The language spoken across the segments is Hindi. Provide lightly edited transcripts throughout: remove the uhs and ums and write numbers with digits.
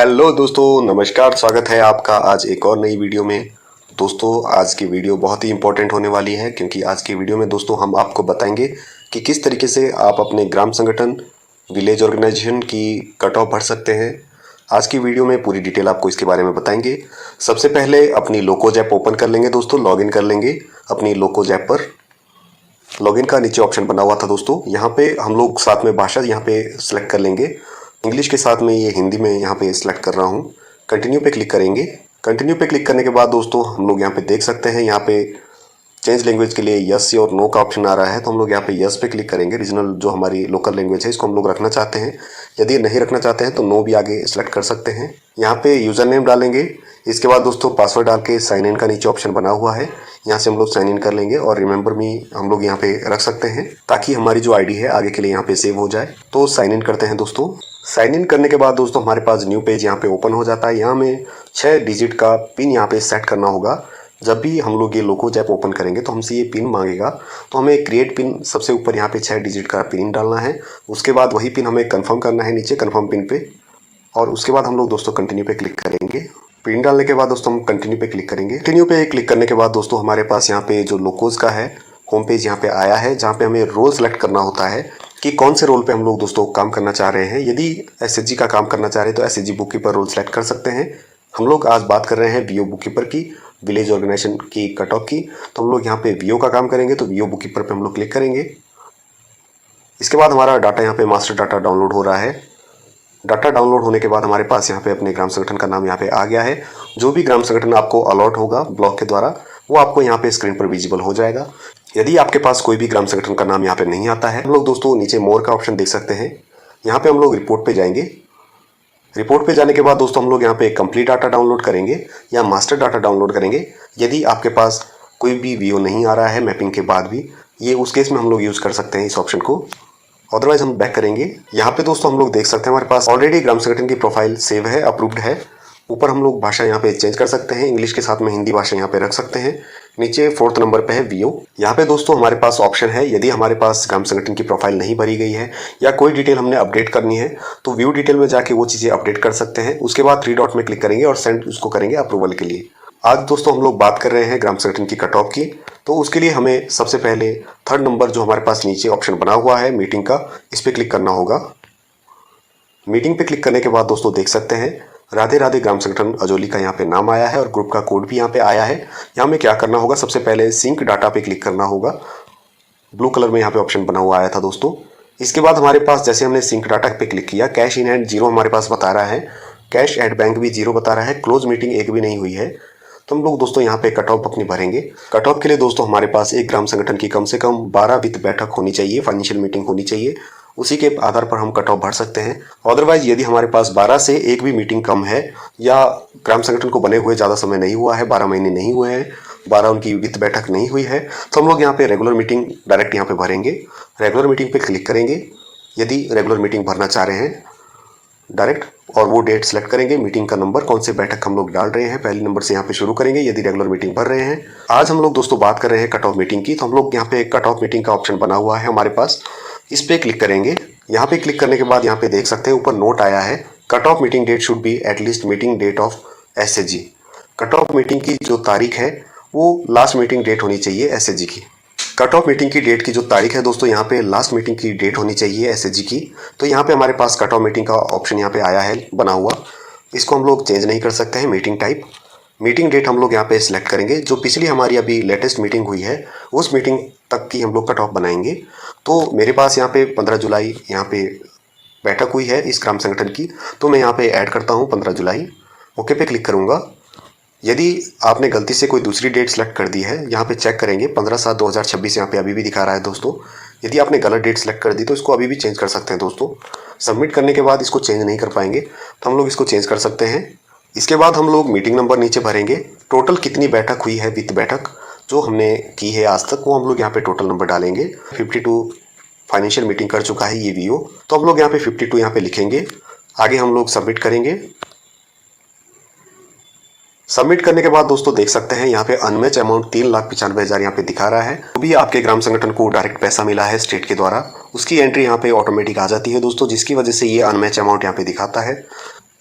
हेलो दोस्तों, नमस्कार। स्वागत है आपका आज एक और नई वीडियो में। दोस्तों, आज की वीडियो बहुत ही इंपॉर्टेंट होने वाली है, क्योंकि आज की वीडियो में दोस्तों हम आपको बताएंगे कि किस तरीके से आप अपने ग्राम संगठन विलेज ऑर्गेनाइजेशन की कट ऑफ भर सकते हैं। आज की वीडियो में पूरी डिटेल आपको इसके बारे में बताएंगे। सबसे पहले अपनी लोकोज ऐप ओपन कर लेंगे दोस्तों, लॉगिन कर लेंगे अपनी लोकोज ऐप पर। लॉगिन का नीचे ऑप्शन बना हुआ था दोस्तों, यहाँ पे हम लोग साथ में भाषा यहाँ पे सिलेक्ट कर लेंगे। इंग्लिश के साथ में ये हिंदी में यहाँ पे सिलेक्ट कर रहा हूँ। कंटिन्यू पे क्लिक करेंगे। कंटिन्यू पे क्लिक करने के बाद दोस्तों हम लोग यहाँ पे देख सकते हैं, यहाँ पे चेंज लैंग्वेज के लिए यस और नो का ऑप्शन आ रहा है, तो हम लोग यहाँ पे यस पे क्लिक करेंगे। रीजनल जो हमारी लोकल लैंग्वेज है इसको हम लोग रखना चाहते हैं। यदि नहीं रखना चाहते हैं तो नो भी आगे सेलेक्ट कर सकते हैं। यहाँ पे यूज़र नेम डालेंगे। इसके बाद दोस्तों पासवर्ड डाल के साइन इन का नीचे ऑप्शन बना हुआ है, यहाँ से हम लोग साइन इन कर लेंगे और रिमेंबर मी हम लोग यहाँ पे रख सकते हैं, ताकि हमारी जो आईडी है आगे के लिए यहाँ पे सेव हो जाए। तो साइन इन करते हैं दोस्तों। साइन इन करने के बाद दोस्तों हमारे पास न्यू पेज यहाँ पे ओपन हो जाता है। यहाँ में 6 डिजिट का पिन यहाँ पे सेट करना होगा। जब भी हम लोग ये लोकोज ऐप ओपन करेंगे तो हमसे ये पिन मांगेगा, तो हमें क्रिएट पिन सबसे ऊपर यहाँ पे 6 डिजिट का पिन डालना है। उसके बाद वही पिन हमें कंफर्म करना है नीचे कंफर्म पिन पे, और उसके बाद हम लोग दोस्तों कंटिन्यू पे क्लिक करेंगे। पिन डालने के बाद दोस्तों हम कंटिन्यू पे क्लिक करेंगे। कंटिन्यू पे क्लिक करने के बाद दोस्तों हमारे पास यहाँ पे जो लोकोज का है होम पेज यहाँ पे आया है, जहाँ पे हमें रोल सेलेक्ट करना होता है कि कौन से रोल पे हम लोग दोस्तों काम करना चाह रहे हैं। यदि एसएचजी का काम करना चाह रहे हैं तो SHG book keeper role select कर सकते हैं। हम लोग आज बात कर रहे हैं वीओ बुक कीपर की, विलेज ऑर्गेनाइजेशन की कट ऑफ की, तो हम लोग यहाँ पे वीओ का काम करेंगे। तो वीओ बुक कीपर पे हम लोग क्लिक करेंगे। इसके बाद हमारा डाटा यहाँ पे मास्टर डाटा डाउनलोड हो रहा है। डाटा डाउनलोड होने के बाद हमारे पास यहाँ पे अपने ग्राम संगठन का नाम यहाँ पे आ गया है। जो भी ग्राम संगठन आपको अलॉट होगा ब्लॉक के द्वारा, वो आपको यहाँ पे स्क्रीन पर विजिबल हो जाएगा। यदि आपके पास कोई भी ग्राम संगठन का नाम यहाँ पे नहीं आता है, हम लोग दोस्तों नीचे मोर का ऑप्शन देख सकते हैं। यहाँ पे हम लोग रिपोर्ट पे जाएंगे। रिपोर्ट पे जाने के बाद दोस्तों हम लोग यहाँ पे कंप्लीट डाटा डाउनलोड करेंगे या मास्टर डाटा डाउनलोड करेंगे। यदि आपके पास कोई भी वीओ नहीं आ रहा है मैपिंग के बाद भी, ये उस केस में हम लोग यूज़ कर सकते हैं इस ऑप्शन को। अदरवाइज हम बैक करेंगे। यहाँ पे दोस्तों हम लोग देख सकते हैं हमारे पास ऑलरेडी ग्राम संगठन की प्रोफाइल सेव है, अप्रूव्ड है। ऊपर हम लोग भाषा यहाँ पे चेंज कर सकते हैं, इंग्लिश के साथ में हिंदी भाषा यहाँ पे रख सकते हैं। नीचे 4th नंबर पे है वीओ। यहाँ पे दोस्तों हमारे पास ऑप्शन है, यदि हमारे पास ग्राम संगठन की प्रोफाइल नहीं भरी गई है या कोई डिटेल हमने अपडेट करनी है, तो व्यू डिटेल में जाके वो चीज़ें अपडेट कर सकते हैं। उसके बाद 3 डॉट में क्लिक करेंगे और सेंड उसको करेंगे अप्रूवल के लिए। आज दोस्तों हम लोग बात कर रहे हैं ग्राम संगठन की कट ऑफ की, तो उसके लिए हमें सबसे पहले 3rd नंबर जो हमारे पास नीचे ऑप्शन बना हुआ है मीटिंग का, इस पर क्लिक करना होगा। मीटिंग पे क्लिक करने के बाद दोस्तों देख सकते हैं राधे राधे ग्राम संगठन अजोली का यहाँ पे नाम आया है और ग्रुप का कोड भी यहाँ पे आया है। यहाँ में क्या करना होगा, सबसे पहले सिंक डाटा पे क्लिक करना होगा। ब्लू कलर में यहाँ पे ऑप्शन बना हुआ आया था दोस्तों। इसके बाद हमारे पास जैसे हमने सिंक डाटा पे क्लिक किया, कैश इन हैंड 0 हमारे पास बता रहा है, कैश एट बैंक भी 0 बता रहा है, क्लोज मीटिंग एक भी नहीं हुई है। तो हम लोग दोस्तों यहाँ पे कट ऑफ अपनी भरेंगे। कट ऑफ के लिए दोस्तों हमारे पास एक ग्राम संगठन की कम से कम 12 वित्त बैठक होनी चाहिए, फाइनेंशियल मीटिंग होनी चाहिए। उसी के आधार पर हम कट ऑफ भर सकते हैं। अदरवाइज यदि हमारे पास 12 से एक भी मीटिंग कम है या ग्राम संगठन को बने हुए ज़्यादा समय नहीं हुआ है, 12 महीने नहीं हुए हैं, 12 उनकी वित्त बैठक नहीं हुई है, तो हम लोग यहाँ पे रेगुलर मीटिंग डायरेक्ट यहाँ पे भरेंगे। रेगुलर मीटिंग पे क्लिक करेंगे यदि रेगुलर मीटिंग भरना चाह रहे हैं डायरेक्ट, और वो डेट सेलेक्ट करेंगे, मीटिंग का नंबर कौन से बैठक हम लोग डाल रहे हैं, पहले नंबर से यहाँ पे शुरू करेंगे यदि रेगुलर मीटिंग भर रहे हैं। आज हम लोग दोस्तों बात कर रहे हैं कट ऑफ मीटिंग की, तो हम लोग यहाँ पे कट ऑफ मीटिंग का ऑप्शन बना हुआ है हमारे पास, इस पे क्लिक करेंगे। यहाँ पे क्लिक करने के बाद यहाँ पे देख सकते हैं ऊपर नोट आया है, cut off meeting date should be at least meeting date of SHG. Cut off meeting की जो तारीख है वो लास्ट मीटिंग डेट होनी चाहिए एसएचजी की। कट ऑफ मीटिंग की डेट की जो तारीख है दोस्तों, यहाँ पे लास्ट मीटिंग की डेट होनी चाहिए एसएचजी की। तो यहाँ पे हमारे पास कट ऑफ मीटिंग का ऑप्शन यहाँ पे आया है बना हुआ, इसको हम लोग चेंज नहीं कर सकते हैं। मीटिंग टाइप, मीटिंग डेट हम लोग यहाँ पे सिलेक्ट करेंगे। जो पिछली हमारी अभी लेटेस्ट मीटिंग हुई है उस मीटिंग तक की हम लोग कट ऑफ बनाएंगे। तो मेरे पास यहाँ पे 15 जुलाई यहाँ पे बैठक हुई है इस ग्राम संगठन की, तो मैं यहाँ पे ऐड करता हूँ 15 जुलाई। ओके पे क्लिक करूँगा। यदि आपने गलती से कोई दूसरी डेट सेलेक्ट कर दी है, यहाँ पे चेक करेंगे 15/7/2026 यहाँ पे अभी भी दिखा रहा है दोस्तों। यदि आपने गलत डेट सेलेक्ट कर दी तो इसको अभी भी चेंज कर सकते हैं दोस्तों। सबमिट करने के बाद इसको चेंज नहीं कर पाएंगे, तो हम लोग इसको चेंज कर सकते हैं। इसके बाद हम लोग मीटिंग नंबर नीचे भरेंगे। टोटल कितनी बैठक हुई है वित्त बैठक जो हमने की है आज तक, वो हम लोग यहाँ पे टोटल नंबर डालेंगे। 52 फाइनेंशियल मीटिंग कर चुका है ये वीओ, तो हम लोग यहाँ पे 52 यहाँ पे लिखेंगे। आगे हम लोग सबमिट करेंगे। सबमिट करने के बाद दोस्तों देख सकते हैं यहाँ पे अनमैच अमाउंट 3,95,000 यहाँ पे दिखा रहा है। तो भी आपके ग्राम संगठन को डायरेक्ट पैसा मिला है स्टेट के द्वारा, उसकी एंट्री यहाँ पे ऑटोमेटिक आ जाती है दोस्तों, जिसकी वजह से ये अनमैच अमाउंट यहाँ पे दिखाता है।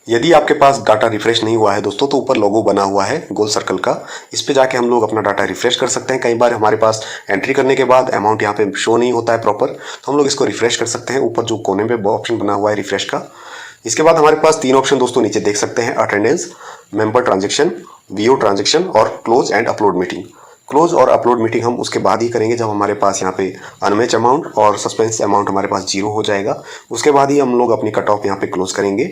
यदि आपके पास डाटा रिफ्रेश नहीं हुआ है दोस्तों, तो ऊपर लोगो बना हुआ है गोल सर्कल का, इस पे जाके हम लोग अपना डाटा रिफ्रेश कर सकते हैं। कई बार हमारे पास एंट्री करने के बाद अमाउंट यहाँ पे शो नहीं होता है प्रॉपर, तो हम लोग इसको रिफ्रेश कर सकते हैं। ऊपर जो कोने पे ऑप्शन बना हुआ है रिफ्रेश का। इसके बाद हमारे पास 3 ऑप्शन दोस्तों नीचे देख सकते हैं, attendance, member transaction, view transaction और close and upload meeting. Close और अपलोड मीटिंग हम उसके बाद ही करेंगे जब हमारे पास यहाँ पे अनमैच अमाउंट और सस्पेंस अमाउंट हमारे पास 0 हो जाएगा। उसके बाद ही हम लोग अपनी कट ऑफ यहाँ पे क्लोज करेंगे।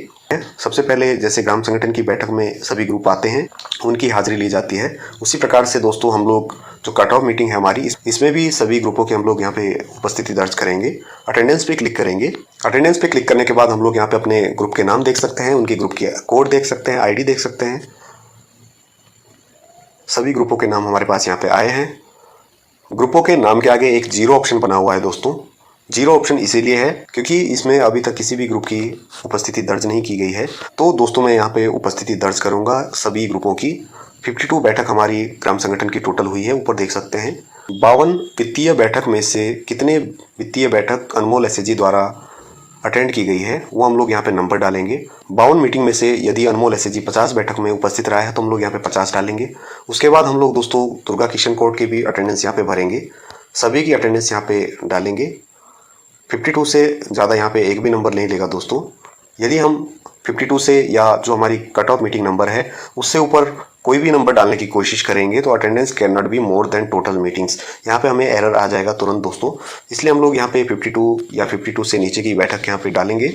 सबसे पहले जैसे ग्राम संगठन की बैठक में सभी ग्रुप आते हैं, उनकी हाजिरी ली जाती है, उसी प्रकार से दोस्तों हम लोग जो कट ऑफ मीटिंग है हमारी, इसमें भी सभी ग्रुपों के हम लोग यहाँ पे उपस्थिति दर्ज करेंगे। अटेंडेंस पे क्लिक करेंगे। अटेंडेंस पे क्लिक करने के बाद हम लोग यहाँ पे अपने ग्रुप के नाम देख सकते हैं, उनके ग्रुप के कोड देख सकते हैं, आईडी देख सकते हैं। सभी ग्रुपों के नाम हमारे पास यहाँ पे आए हैं। ग्रुपों के नाम के आगे एक 0 ऑप्शन बना हुआ है दोस्तों। 0 ऑप्शन इसीलिए है क्योंकि इसमें अभी तक किसी भी ग्रुप की उपस्थिति दर्ज नहीं की गई है। तो दोस्तों मैं यहाँ पे उपस्थिति दर्ज करूंगा सभी ग्रुपों की। 52 बैठक हमारी ग्राम संगठन की टोटल हुई है, ऊपर देख सकते हैं। 52 वित्तीय बैठक में से कितने वित्तीय बैठक अनमोल एसएचजी द्वारा अटेंड की गई है वो हम लोग यहाँ पे नंबर डालेंगे। 52 मीटिंग में से यदि अनमोल एसएचजी 50 बैठक में उपस्थित रहा है तो हम लोग यहाँ पे 50 डालेंगे। उसके बाद हम लोग दोस्तों दुर्गा किशन कोर्ट की भी अटेंडेंस यहाँ पे भरेंगे, सभी की अटेंडेंस यहाँ पे डालेंगे। 52 से ज़्यादा यहाँ पे एक भी नंबर नहीं लेगा दोस्तों। यदि हम 52 से या जो हमारी कट ऑफ मीटिंग नंबर है उससे ऊपर कोई भी नंबर डालने की कोशिश करेंगे तो attendance can not be more than total meetings, यहाँ पे हमें एरर आ जाएगा तुरंत दोस्तों। इसलिए हम लोग यहाँ पे 52 या 52 से नीचे की बैठक यहाँ पे डालेंगे।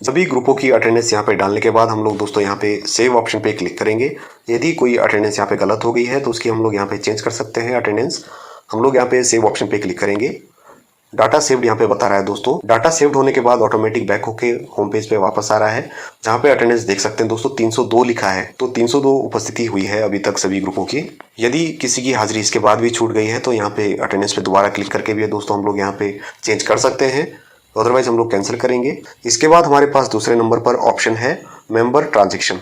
सभी ग्रुपों की अटेंडेंस यहाँ पे डालने के बाद हम लोग दोस्तों यहाँ पे सेव ऑप्शन पे क्लिक करेंगे। यदि कोई अटेंडेंस यहाँ पे गलत हो गई है तो उसकी हम लोग यहाँ पे चेंज कर सकते हैं अटेंडेंस। हम लोग यहाँ पे सेव ऑप्शन पे क्लिक करेंगे। डाटा सेव्ड यहाँ पे बता रहा है दोस्तों। डाटा सेव्ड होने के बाद ऑटोमेटिक बैक होके होम पेज पे वापस आ रहा है, जहाँ पे अटेंडेंस देख सकते हैं दोस्तों 302 लिखा है। तो 302 उपस्थिति हुई है अभी तक सभी ग्रुपों की। यदि किसी की हाजिरी इसके बाद भी छूट गई है तो यहाँ पे अटेंडेंस पे दोबारा क्लिक करके भी दोस्तों हम लोग यहाँ पे चेंज कर सकते हैं, अदरवाइज हम लोग कैंसिल करेंगे। इसके बाद हमारे पास दूसरे नंबर पर ऑप्शन है मेंबर ट्रांजेक्शन।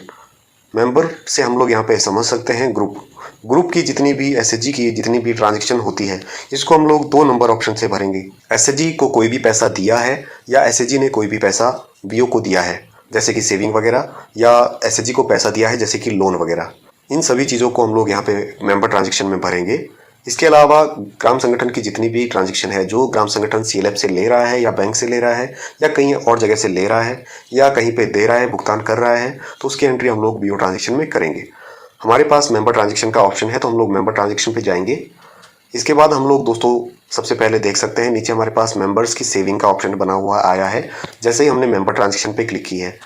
मेंबर से हम लोग यहाँ पे समझ सकते हैं ग्रुप की जितनी भी एसएचजी की जितनी भी ट्रांजैक्शन होती है, इसको हम लोग 2 नंबर ऑप्शन से भरेंगे। एसएचजी को कोई भी पैसा दिया है या एसएचजी ने कोई भी पैसा बीओ को दिया है, जैसे कि सेविंग वगैरह, या एसएचजी को पैसा दिया है जैसे कि लोन वगैरह, इन सभी चीज़ों को हम लोग यहाँ पे मेंबर ट्रांजेक्शन में भरेंगे। इसके अलावा ग्राम संगठन की जितनी भी ट्रांजैक्शन है, जो ग्राम संगठन सीएलएफ से ले रहा है या बैंक से ले रहा है या कहीं और जगह से ले रहा है या कहीं पे दे रहा है, भुगतान कर रहा है, तो उसकी एंट्री हम लोग बीओ ट्रांजेक्शन में करेंगे। हमारे पास मेंबर ट्रांजेक्शन का ऑप्शन है तो हम लोग मेंबर ट्रांजेक्शन पे जाएंगे। इसके बाद हम लोग दोस्तों सबसे पहले देख सकते हैं नीचे हमारे पास मेंबर्स की सेविंग का ऑप्शन बना हुआ आया है, जैसे ही हमने मेंबर ट्रांजेक्शन पे क्लिक की है।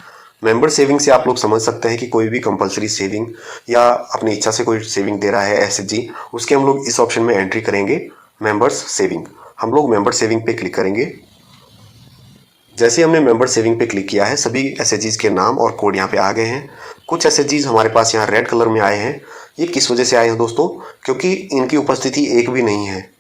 मेंबर सेविंग से आप लोग समझ सकते हैं कि कोई भी कंपलसरी सेविंग या अपनी इच्छा से कोई सेविंग दे रहा है एसएचजी, उसके हम लोग इस ऑप्शन में एंट्री करेंगे, मेंबर्स सेविंग। हम लोग मेंबर सेविंग पे क्लिक करेंगे। जैसे हमने मेंबर सेविंग पे क्लिक किया है, सभी एसएचजीज के नाम और कोड यहाँ पे आ गए हैं। कुछ एसएचजीज हमारे पास यहाँ रेड कलर में आए हैं। ये किस वजह से आए हैं दोस्तों? क्योंकि इनकी उपस्थिति एक भी नहीं है,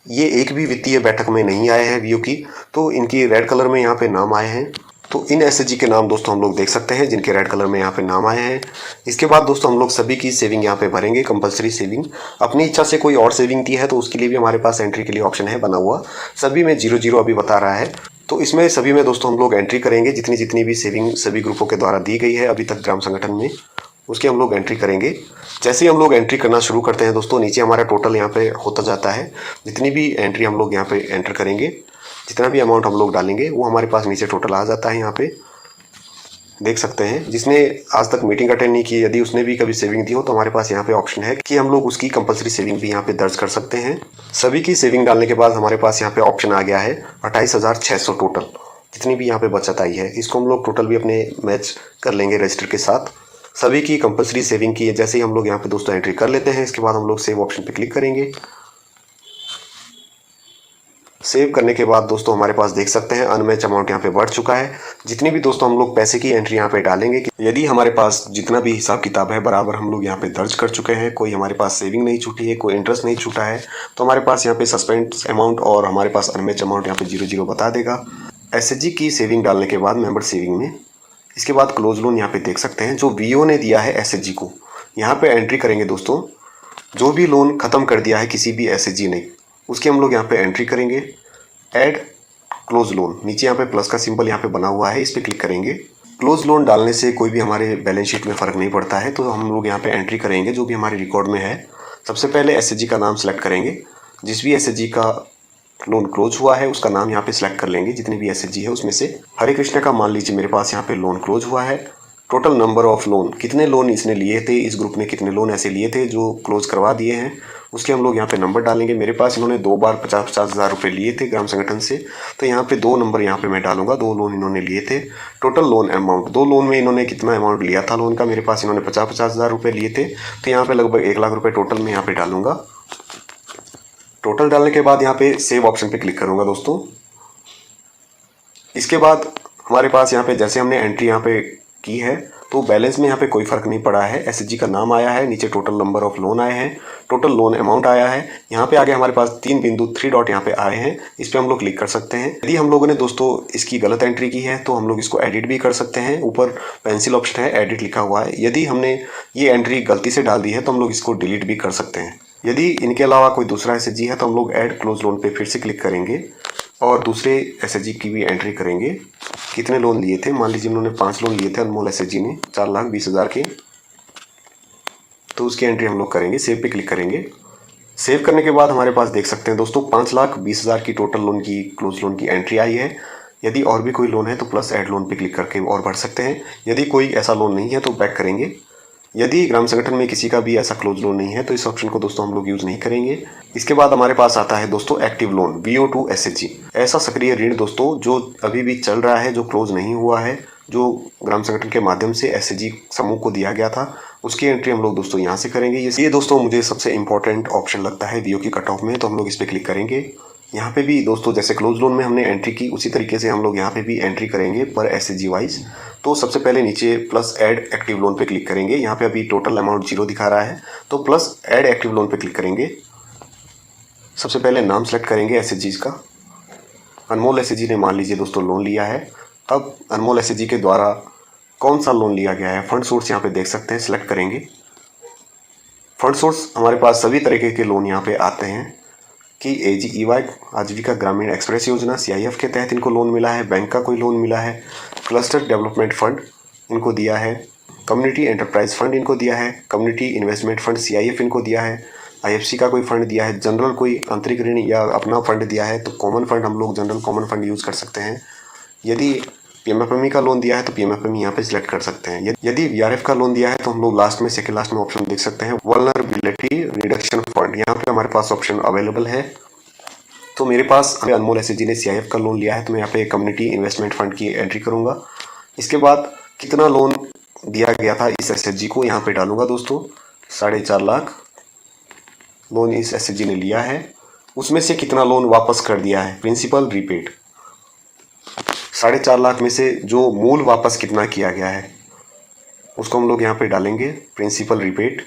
ये एक भी वित्तीय बैठक में नहीं आए हैं वीओ की, तो इनकी रेड कलर में यहाँ पे नाम आए हैं। तो इन एसएचजी के नाम दोस्तों हम लोग देख सकते हैं जिनके रेड कलर में यहाँ पे नाम आए हैं। इसके बाद दोस्तों हम लोग सभी की सेविंग यहाँ पे भरेंगे, कंपलसरी सेविंग। अपनी इच्छा से कोई और सेविंग दी है तो उसके लिए भी हमारे पास एंट्री के लिए ऑप्शन है बना हुआ। सभी में 0 अभी बता रहा है, तो इसमें सभी में दोस्तों हम लोग एंट्री करेंगे। जितनी जितनी भी सेविंग सभी ग्रुपों के द्वारा दी गई है अभी तक ग्राम संगठन में, उसकी हम लोग एंट्री करेंगे। जैसे ही हम लोग एंट्री करना शुरू करते हैं दोस्तों, नीचे हमारा टोटल यहाँ पे होता जाता है। जितनी भी एंट्री हम लोग यहाँ पे एंटर करेंगे, जितना भी अमाउंट हम लोग डालेंगे वो हमारे पास नीचे टोटल आ जाता है। यहाँ पे देख सकते हैं जिसने आज तक मीटिंग अटेंड नहीं की, यदि उसने भी कभी सेविंग दी हो तो हमारे पास यहाँ पे ऑप्शन है कि हम लोग उसकी कंपलसरी सेविंग भी यहाँ पे दर्ज कर सकते हैं। सभी की सेविंग डालने के बाद हमारे पास यहाँ पे ऑप्शन आ गया है 28,600 टोटल। जितनी भी यहाँ पे बचत आई है इसको हम लोग टोटल भी अपने मैच कर लेंगे रजिस्टर के साथ। सभी की कंपलसरी सेविंग की जैसे ही हम लोग यहाँ पे दोस्तों एंट्री कर लेते हैं, इसके बाद हम लोग सेव ऑप्शन पे क्लिक करेंगे। सेव करने के बाद दोस्तों हमारे पास देख सकते हैं अनमैच अमाउंट यहाँ पे बढ़ चुका है। जितनी भी दोस्तों हम लोग पैसे की एंट्री यहाँ पे डालेंगे, यदि हमारे पास जितना भी हिसाब किताब है बराबर हम लोग यहाँ पे दर्ज कर चुके हैं, कोई हमारे पास सेविंग नहीं छूटी है, कोई इंटरेस्ट नहीं छूटा है, तो हमारे पास यहाँ पे सस्पेंस अमाउंट और हमारे पास अनमैच अमाउंट यहाँ पे 0 बता देगा। एसएचजी की सेविंग डालने के बाद मेंबर सेविंग में, इसके बाद क्लोज लोन यहाँ पे देख सकते हैं जो वीओ ने दिया है एसएचजी को, यहाँ पे एंट्री करेंगे दोस्तों। जो भी लोन खत्म कर दिया है किसी भी एसएचजी ने, उसकी हम लोग यहाँ पे एंट्री करेंगे। ऐड क्लोज लोन, नीचे यहाँ पे प्लस का सिंबल यहाँ पे बना हुआ है, इस पर क्लिक करेंगे। क्लोज लोन डालने से कोई भी हमारे बैलेंस शीट में फ़र्क नहीं पड़ता है, तो हम लोग यहाँ पे एंट्री करेंगे जो भी हमारे रिकॉर्ड में है। सबसे पहले एसएचजी का नाम सेलेक्ट करेंगे। जिस भी एसएचजी का लोन क्लोज हुआ है उसका नाम यहाँ पे सिलेक्ट कर लेंगे, जितनी भी एसएचजी है उसमें से। हरे कृष्णा का मान लीजिए मेरे पास यहाँ पे लोन क्लोज हुआ है। टोटल नंबर ऑफ लोन, कितने लोन इसने लिए थे, इस ग्रुप ने कितने लोन ऐसे लिए थे जो क्लोज करवा दिए हैं, उसके हम लोग यहाँ पे नंबर डालेंगे। मेरे पास इन्होंने 2 बार 50-50 हज़ार रुपये लिए थे ग्राम संगठन से, तो यहाँ पे 2 नंबर यहाँ पे मैं डालूंगा। 2 लोन इन्होंने लिए थे। टोटल लोन अमाउंट, 2 लोन में इन्होंने कितना अमाउंट लिया था लोन का, मेरे पास इन्होंने 50-50 हज़ार रुपये लिए थे, तो यहाँ पे लगभग 1 लाख रुपये टोटल में यहाँ पे डालूंगा। टोटल डालने के बाद यहाँ पे सेव ऑप्शन पे क्लिक करूंगा दोस्तों। इसके बाद हमारे पास यहाँ पे जैसे हमने एंट्री यहाँ पे की है तो बैलेंस में यहाँ पे कोई फर्क नहीं पड़ा है। एसएचजी का नाम आया है, नीचे टोटल नंबर ऑफ लोन आए हैं, टोटल लोन अमाउंट आया है। यहाँ पे आगे हमारे पास 3 बिंदु 3 डॉट यहाँ पे आए हैं, इस पे हम लोग क्लिक कर सकते हैं। यदि हम लोगों ने दोस्तों इसकी गलत एंट्री की है तो हम लोग इसको एडिट भी कर सकते हैं। ऊपर पेंसिल ऑप्शन है, एडिट लिखा हुआ है। यदि हमने ये एंट्री गलती से डाल दी है तो हम लोग इसको डिलीट भी कर सकते हैं। यदि इनके अलावा कोई दूसरा एसएचजी है तो हम लोग ऐड क्लोज लोन पे फिर से क्लिक करेंगे और दूसरे एसएचजी की भी एंट्री करेंगे। कितने लोन लिए थे, मान लीजिए उन्होंने 5 लोन लिए थे अनमोल एसएचजी ने 4,20,000 के, तो उसकी एंट्री हम लोग करेंगे। सेव पे क्लिक करेंगे। सेव करने के बाद हमारे पास देख सकते हैं दोस्तों 5,20,000 की टोटल लोन की क्लोज लोन की एंट्री आई है। यदि और भी कोई लोन है तो प्लस ऐड लोन पे क्लिक करके और भर सकते हैं। यदि कोई ऐसा लोन नहीं है तो बैक करेंगे। यदि ग्राम संगठन में किसी का भी ऐसा क्लोज लोन नहीं है तो इस ऑप्शन को दोस्तों हम लोग यूज़ नहीं करेंगे। इसके बाद हमारे पास आता है दोस्तों एक्टिव लोन VO2 एसएचजी। ऐसा सक्रिय ऋण दोस्तों जो अभी भी चल रहा है, जो क्लोज नहीं हुआ है, जो ग्राम संगठन के माध्यम से एसएचजी समूह को दिया गया था, उसकी एंट्री हम लोग दोस्तों यहाँ से करेंगे। ये दोस्तों मुझे सबसे इंपॉर्टेंट ऑप्शन लगता है VO की कट ऑफ में, तो हम लोग इस पर क्लिक करेंगे। यहाँ पे भी दोस्तों जैसे क्लोज लोन में हमने एंट्री की उसी तरीके से हम लोग यहाँ पे भी एंट्री करेंगे पर एसएचजी वाइज। तो सबसे पहले नीचे प्लस ऐड एक्टिव लोन पे क्लिक करेंगे। यहाँ पे अभी टोटल अमाउंट 0 दिखा रहा है, तो प्लस ऐड एक्टिव लोन पे क्लिक करेंगे। सबसे पहले नाम सेलेक्ट करेंगे एसएचजी का। अनमोल एसएचजी ने मान लीजिए दोस्तों लोन लिया है। अब अनमोल एसएचजी के द्वारा कौन सा लोन लिया गया है, फंड सोर्स यहाँ पे देख सकते हैं, सिलेक्ट करेंगे। फंड सोर्स हमारे पास सभी तरीके के लोन यहाँ पे आते हैं कि AGEY आजीविका ग्रामीण एक्सप्रेस योजना CIF के तहत इनको लोन मिला है, बैंक का कोई लोन मिला है, क्लस्टर डेवलपमेंट फंड इनको दिया है, कम्युनिटी एंटरप्राइज फंड इनको दिया है, कम्युनिटी इन्वेस्टमेंट फंड CIF इनको दिया है, IFC का कोई फंड दिया है, जनरल कोई आंतरिक ऋण या अपना फंड दिया है, तो कॉमन फंड हम लोग जनरल कॉमन फंड यूज़ कर सकते हैं। यदि PMFME का लोन दिया है तो PMFME यहाँ पे सिलेक्ट कर सकते हैं। यदि VRF का लोन दिया है तो हम लोग लास्ट में सेकंड लास्ट में ऑप्शन देख सकते हैं, वल्नरेबिलिटी रिडक्शन फंड, यहाँ पे हमारे पास ऑप्शन अवेलेबल है। तो मेरे पास अनमोल एसएचजी ने CIF का लोन लिया है तो मैं यहाँ पे कम्युनिटी इन्वेस्टमेंट फंड की एंट्री करूँगा। इसके बाद कितना लोन दिया गया था इस एसएचजी को यहाँ पे डालूंगा दोस्तों। 4.5 लाख लोन इस एसएचजी ने लिया है, उसमें से कितना लोन वापस कर दिया है, प्रिंसिपल रीपेड। 4.5 लाख में से जो मूल वापस कितना किया गया है उसको हम लोग यहाँ पे डालेंगे, प्रिंसिपल रीपेड।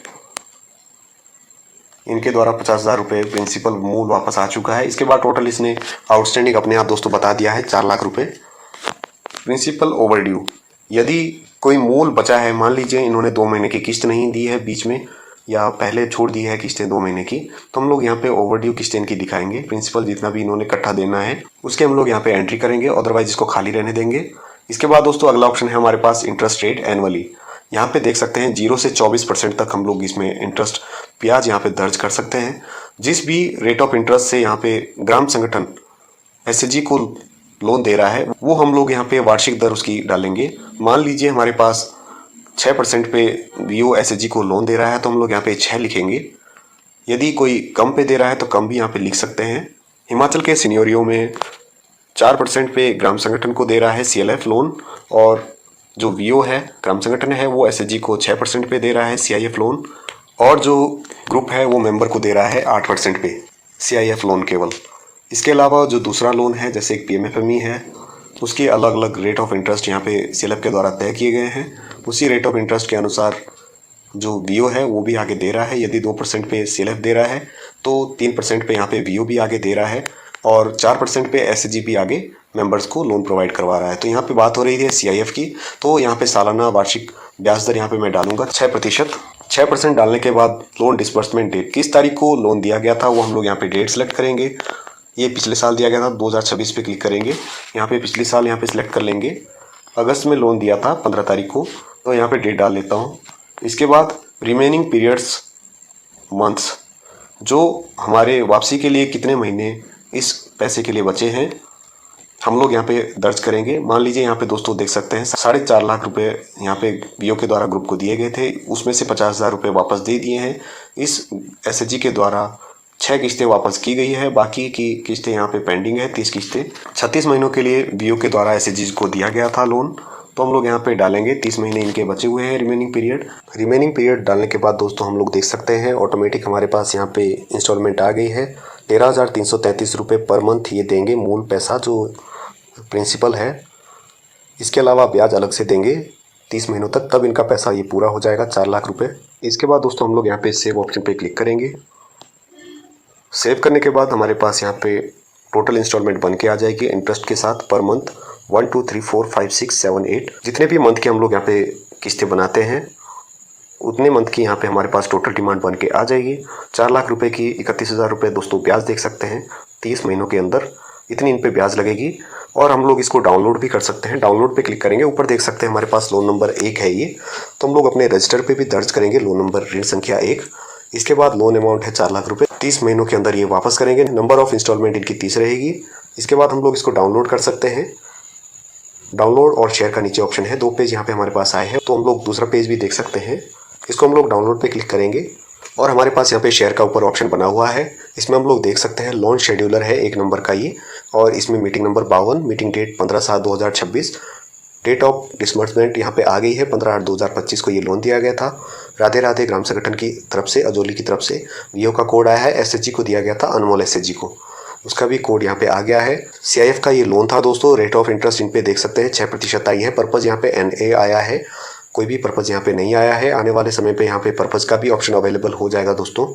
इनके द्वारा 50,000 रुपये प्रिंसिपल मूल वापस आ चुका है। इसके बाद टोटल इसने आउटस्टैंडिंग अपने आप दोस्तों बता दिया है 4 लाख रुपये। प्रिंसिपल ओवरड्यू, यदि कोई मूल बचा है, मान लीजिए इन्होंने 2 महीने की किस्त नहीं दी है बीच में या पहले छोड़ दी है किस्तें 2 महीने की, तो हम लोग यहाँ पे ओवरड्यू किस्तें इनकी दिखाएंगे। प्रिंसिपल जितना भी इन्होंने इकट्ठा देना है उसके हम लोग यहाँ पे एंट्री करेंगे, अदरवाइज इसको खाली रहने देंगे। इसके बाद दोस्तों अगला ऑप्शन है हमारे पास इंटरेस्ट रेट एनुअली। यहाँ पे देख सकते हैं 0 से 24% तक हम लोग इसमें इंटरेस्ट ब्याज यहाँ पे दर्ज कर सकते हैं। जिस भी रेट ऑफ इंटरेस्ट से यहाँ पे ग्राम संगठन एसएचजी को लोन दे रहा है वो हम लोग यहाँ पे वार्षिक दर उसकी डालेंगे। मान लीजिए हमारे पास 6% पे VO एसएचजी को लोन दे रहा है तो हम लोग यहाँ पे 6 लिखेंगे। यदि कोई कम पे दे रहा है तो कम भी यहाँ पे लिख सकते हैं। हिमाचल के सिनेरियो में 4% पे ग्राम संगठन को दे रहा है CLF लोन, और जो VO है ग्राम संगठन है वो एसएचजी को 6% पे दे रहा है CIF लोन, और जो ग्रुप है वो मेंबर को दे रहा है 8% पे CIF लोन केवल। इसके अलावा जो दूसरा लोन है जैसे एक PMFME है उसके अलग अलग रेट ऑफ इंटरेस्ट यहाँ पे CLF के द्वारा तय किए गए हैं। उसी रेट ऑफ इंटरेस्ट के अनुसार जो VO है वो भी आगे दे रहा है। यदि 2% पे CLF दे रहा है तो 3% पे यहाँ पे VO भी आगे दे रहा है, और 4% पे एसएचजी भी आगे मेंबर्स को लोन प्रोवाइड करवा रहा है। तो यहाँ पे बात हो रही है CIF की, तो यहाँ पे सालाना वार्षिक ब्याज दर यहाँ पे मैं डालूंगा 6%। 6% डालने के बाद लोन डिसबर्समेंट डेट, किस तारीख को लोन दिया गया था वो हम लोग यहाँ पे डेट सेलेक्ट करेंगे। ये पिछले साल दिया गया था 2026 पे क्लिक करेंगे। यहाँ पे पिछले साल यहाँ पे सिलेक्ट कर लेंगे। अगस्त में लोन दिया था 15 तारीख को, तो यहाँ पे डेट डाल लेता हूँ। इसके बाद रिमेनिंग पीरियड्स मंथ्स, जो हमारे वापसी के लिए कितने महीने इस पैसे के लिए बचे हैं, हम लोग यहाँ पे दर्ज करेंगे। मान लीजिए यहाँ पे दोस्तों देख सकते हैं 4.5 लाख रुपए यहाँ पे बीओ के द्वारा ग्रुप को दिए गए थे, उसमें से 50,000 रुपये वापस दे दिए हैं। इस एसएचजी के द्वारा 6 किस्तें वापस की गई है, बाकी की किस्तें यहाँ पे पेंडिंग है 30 किस्तें। 36 महीनों के लिए बीओ के द्वारा एसएचजी को दिया गया था लोन, तो हम लोग यहाँ पे डालेंगे 30 महीने इनके बचे हुए हैं रिमेनिंग पीरियड डालने के बाद दोस्तों हम लोग देख सकते हैं ऑटोमेटिक हमारे पास यहाँ पे इंस्टॉलमेंट आ गई है। 13,333 रुपये पर मंथ ये देंगे, मूल पैसा जो प्रिंसिपल है। इसके अलावा ब्याज अलग से देंगे 30 महीनों तक, तब इनका पैसा ये पूरा हो जाएगा 4 लाख रुपए। इसके बाद दोस्तों हम लोग यहाँ पे सेव ऑप्शन पे क्लिक करेंगे। सेव करने के बाद हमारे पास यहाँ पे टोटल इंस्टॉलमेंट बन के आ जाएगी इंटरेस्ट के साथ पर मंथ 1 2 3 4 5 6 7 8। जितने भी मंथ के हम लोग यहाँ पे किस्तें बनाते हैं उतने मंथ की यहाँ पे हमारे पास टोटल डिमांड बन के आ जाएगी। 4 लाख रुपए की 31,000 रुपये दोस्तों ब्याज देख सकते हैं 30 महीनों के अंदर, इतनी इन पे ब्याज लगेगी। और हम लोग इसको डाउनलोड भी कर सकते हैं। डाउनलोड पे क्लिक करेंगे, ऊपर देख सकते हैं हमारे पास लोन नंबर 1 है ये, तो हम लोग अपने रजिस्टर पे भी दर्ज करेंगे लोन नंबर ऋण संख्या 1। इसके बाद लोन अमाउंट है 4 लाख रुपए, 30 महीनों के अंदर ये वापस करेंगे। नंबर ऑफ इंस्टॉलमेंट इनकी 30 रहेगी। इसके बाद हम लोग इसको डाउनलोड कर सकते हैं। डाउनलोड और शेयर का नीचे ऑप्शन है, 2 पेज यहाँ पे हमारे पास आए हैं, तो हम लोग दूसरा पेज भी देख सकते हैं। इसको हम लोग डाउनलोड पे क्लिक करेंगे और हमारे पास यहाँ पे शेयर का ऊपर ऑप्शन बना हुआ है। इसमें हम लोग देख सकते हैं लोन शेड्यूलर है 1 नंबर का ये, और इसमें meeting number 52, meeting date 15/7/2026, date of disbursement यहाँ पे आ गई है 15/8/2025 को ये लोन दिया गया था। राधे राधे ग्राम संगठन की तरफ से, अजोली की तरफ से वीओ का कोड आया है। एसएचजी को दिया गया था अनमोल एसएचजी को, उसका भी कोड यहाँ पे आ गया है। सीआईएफ का ये लोन था दोस्तों। रेट ऑफ इंटरेस्ट इन पे देख सकते हैं 6% आई है। पर्पज़ यहाँ पे एनए आया है, कोई भी पर्पज़ यहाँ पे नहीं आया है। आने वाले समय पे यहाँ पे पर्पज़ का भी ऑप्शन अवेलेबल हो जाएगा दोस्तों।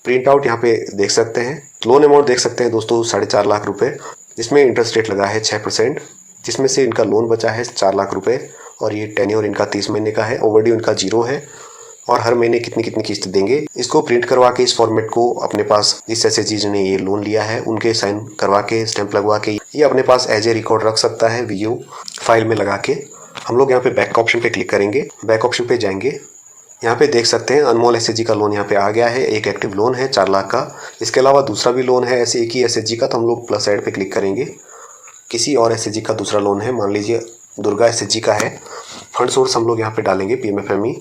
प्रिंट आउट यहाँ पे देख सकते हैं। लोन अमाउंट देख सकते हैं दोस्तों 4.5 लाख रुपए, जिसमें इंटरेस्ट रेट लगा है 6%, जिसमें से इनका लोन बचा है 4 लाख रुपए, और ये टेन्योर इनका 30 महीने का है। ओवरड्यू इनका 0 है, और हर महीने कितनी कितनी किस्त देंगे इसको प्रिंट करवा के इस फॉर्मेट को अपने पास जिस एसएचजी ने ये लोन लिया है उनके साइन करवा के स्टैंप लगवा के ये अपने पास एज ए रिकॉर्ड रख सकता है वीओ फाइल में लगा के। हम लोग यहाँ पे बैक ऑप्शन पे क्लिक करेंगे, बैक ऑप्शन पे जाएंगे। यहाँ पे देख सकते हैं अनमोल एसएचजी का लोन यहाँ पे आ गया है, एक एक्टिव लोन है 4 लाख का। इसके अलावा दूसरा भी लोन है ऐसे एक ही एसएचजी का, तो हम लोग प्लस साइड पे क्लिक करेंगे। किसी और एसएचजी का दूसरा लोन है, मान लीजिए दुर्गा एसएचजी का है। फंड सोर्स हम लोग यहाँ पे डालेंगे पीएमएफएमई।